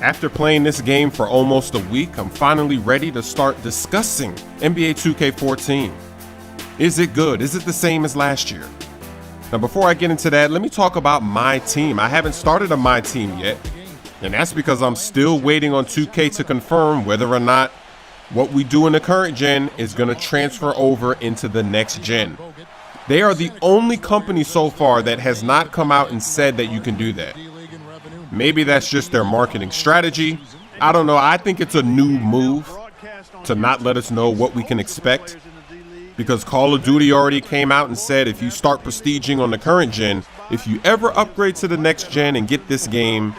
After playing this game for almost a week, I'm finally ready to start discussing NBA 2K14. Is it good? Is it the same as last year? Now, before I get into that, let me talk about my team. I haven't started on my team yet, and that's because I'm still waiting on 2K to confirm whether or not what we do in the current gen is going to transfer over into the next gen. They are the only company so far that has not come out and said that you can do that. Maybe that's just their marketing strategy. I don't know. I think it's a new move to not let us know what we can expect, because Call of Duty already came out and said if you start prestiging on the current gen, if you ever upgrade to the next gen and get this game,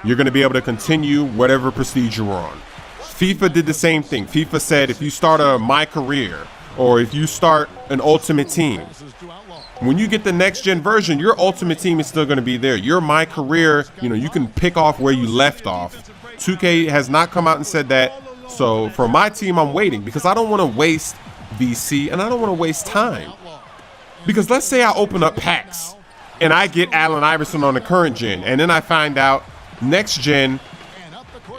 you're going to be able to continue whatever prestige you're on. FIFA did the same thing. FIFA said if you start a My Career or if you start an Ultimate Team, when you get the next gen version, your Ultimate Team is still going to be there. Your My Career, you can pick off where you left off. 2K has not come out and said that. So for my team, I'm waiting because I don't want to waste VC and I don't want to waste time. Because let's say I open up packs and I get Allen Iverson on the current gen, and then I find out next gen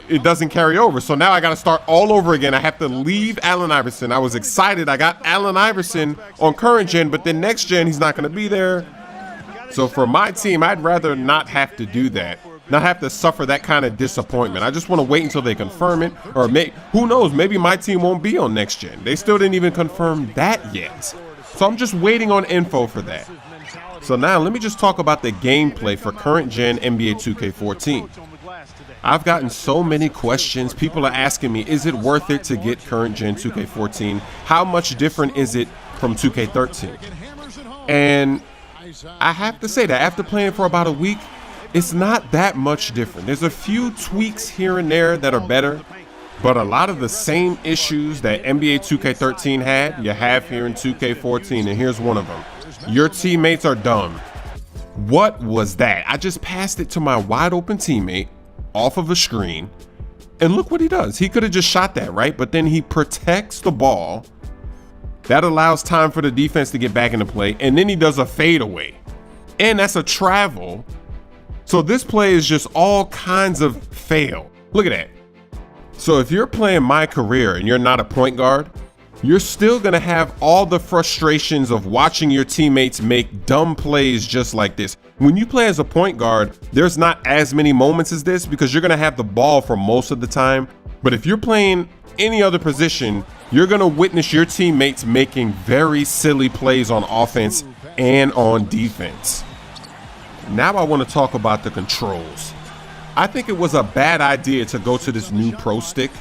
it doesn't carry over. So now I got to start all over again. I have to leave Allen Iverson. I was excited. I got Allen Iverson on current gen, but then next gen, he's not going to be there. So for my team, I'd rather not have to do that, not have to suffer that kind of disappointment. I just want to wait until they confirm it, or who knows, maybe my team won't be on next gen. They still didn't even confirm that yet. So I'm just waiting on info for that. So now let me just talk about the gameplay for current gen NBA 2K14. I've gotten so many questions. People are asking me, is it worth it to get current gen 2K14? How much different is it from 2K13? And I have to say that after playing for about a week, it's not that much different. There's a few tweaks here and there that are better, but a lot of the same issues that NBA 2K13 had, you have here in 2K14, and here's one of them. Your teammates are dumb. What was that? I just passed it to my wide open teammate off of a screen, and look what he does. He could have just shot that, right? But then he protects the ball. That allows time for the defense to get back into play, and then he does a fadeaway, and that's a travel. So this play is just all kinds of fail. Look at that. So if you're playing My Career and you're not a point guard, you're still gonna have all the frustrations of watching your teammates make dumb plays just like this. When you play as a point guard, there's not as many moments as this because you're gonna have the ball for most of the time. But if you're playing any other position, you're gonna witness your teammates making very silly plays on offense and on defense. Now I want to talk about the controls. I think it was a bad idea to go to this new Pro Stick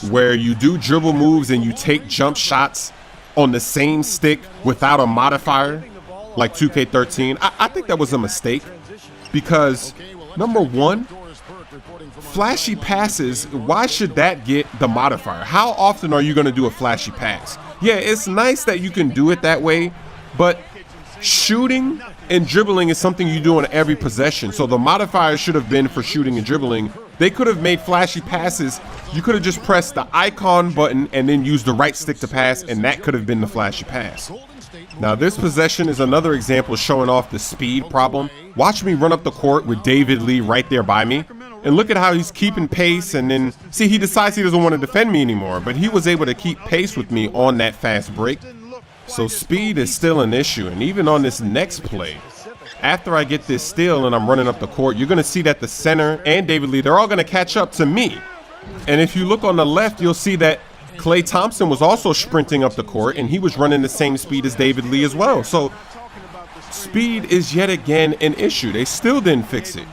where you do dribble moves and you take jump shots on the same stick without a modifier like 2K13. I think that was a mistake because, number one, flashy passes, why should that get the modifier? How often are you going to do a flashy pass? Yeah, it's nice that you can do it that way, but shooting and dribbling is something you do on every possession. So the modifier should have been for shooting and dribbling. They could have made flashy passes. You could have just pressed the icon button and then used the right stick to pass, and that could have been the flashy pass. Now this possession is another example showing off the speed problem. Watch me run up the court with David Lee right there by me. And look at how he's keeping pace, and then see, he decides he doesn't want to defend me anymore, but he was able to keep pace with me on that fast break. So speed is still an issue, and even on this next play, after I get this steal and I'm running up the court, you're going to see that the center and David Lee, they're all going to catch up to me. And if you look on the left, you'll see that Klay Thompson was also sprinting up the court, and he was running the same speed as David Lee as well. So speed is yet again an issue. They still didn't fix it.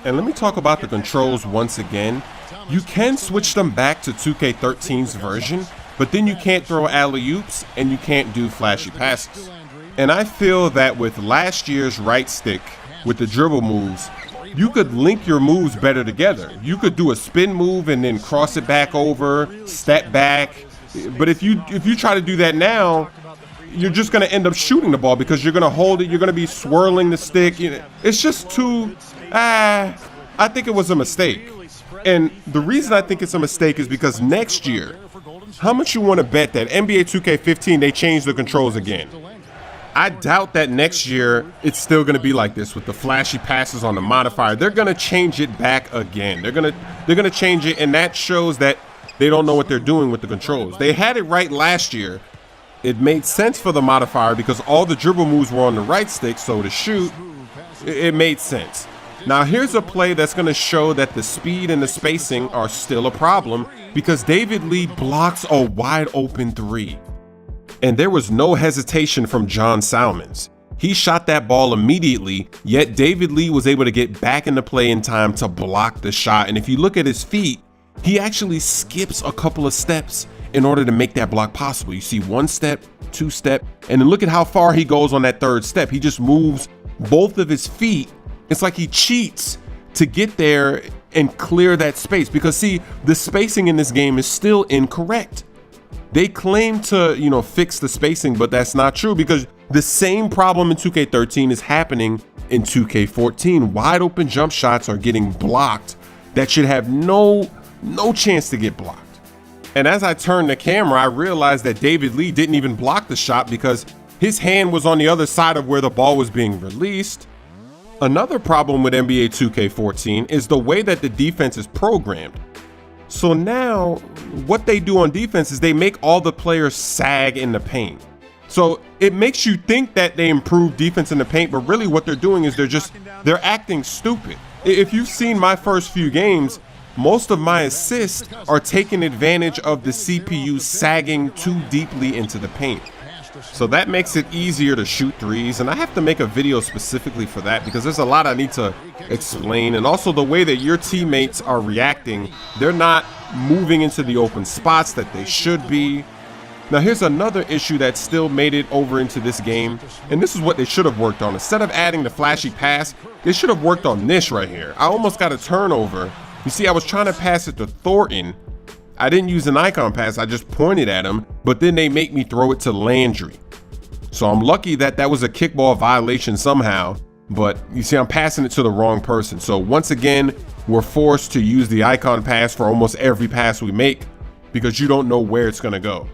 And let me talk about the controls once again. You can switch them back to 2K13's version, but then you can't throw alley-oops and you can't do flashy passes. And I feel that with last year's right stick, with the dribble moves, you could link your moves better together. You could do a spin move and then cross it back over, step back. But if you try to do that now, you're just going to end up shooting the ball because you're going to hold it. You're going to be swirling the stick. It's just too, I think it was a mistake. And the reason I think it's a mistake is because next year, how much you want to bet that NBA 2K15, they change the controls again? I doubt that next year it's still going to be like this with the flashy passes on the modifier. They're going to change it back again. They're going to change it, and that shows that they don't know what they're doing with the controls. They had it right last year. It made sense for the modifier because all the dribble moves were on the right stick, so to shoot, it made sense. Now here's a play that's going to show that the speed and the spacing are still a problem because David Lee blocks a wide open three. And there was no hesitation from John Salmons. He shot that ball immediately, yet David Lee was able to get back into play in time to block the shot. And if you look at his feet, he actually skips a couple of steps in order to make that block possible. You see 1 step, 2 step, and then look at how far he goes on that 3rd step. He just moves both of his feet. It's like he cheats to get there and clear that space because see, the spacing in this game is still incorrect. They claim to, fix the spacing, but that's not true because the same problem in 2K13 is happening in 2K14. Wide open jump shots are getting blocked that should have no chance to get blocked. And as I turned the camera, I realized that David Lee didn't even block the shot because his hand was on the other side of where the ball was being released. Another problem with NBA 2K14 is the way that the defense is programmed. So now what they do on defense is they make all the players sag in the paint. So it makes you think that they improve defense in the paint, but really what they're doing is they're acting stupid. If you've seen my first few games, most of my assists are taking advantage of the CPU sagging too deeply into the paint. So that makes it easier to shoot threes, and I have to make a video specifically for that because there's a lot I need to explain, and also the way that your teammates are reacting. They're not moving into the open spots that they should be. Now here's another issue that still made it over into this game, and this is what they should have worked on. Instead of adding the flashy pass, they should have worked on this right here. I almost got a turnover. You see, I was trying to pass it to Thornton. I didn't use an icon pass, I just pointed at him, but then they make me throw it to Landry. So I'm lucky that that was a kickball violation somehow, but you see I'm passing it to the wrong person. So once again, we're forced to use the icon pass for almost every pass we make because you don't know where it's gonna go.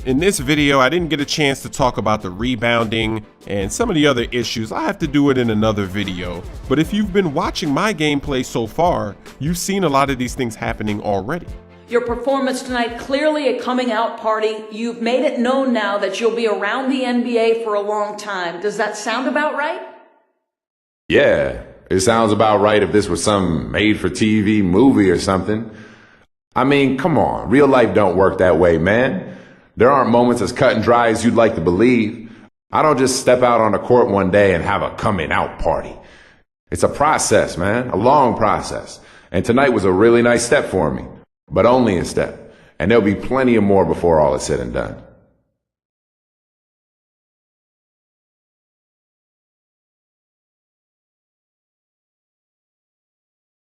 In this video, I didn't get a chance to talk about the rebounding and some of the other issues. I have to do it in another video. But if you've been watching my gameplay so far, you've seen a lot of these things happening already. Your performance tonight, clearly a coming out party. You've made it known now that you'll be around the NBA for a long time. Does that sound about right? Yeah, it sounds about right if this was some made-for-TV movie or something. I mean, come on, real life don't work that way, man. There aren't moments as cut and dry as you'd like to believe. I don't just step out on the court one day and have a coming out party. It's a process, man, a long process. And tonight was a really nice step for me. But only a step. And there'll be plenty of more before all is said and done.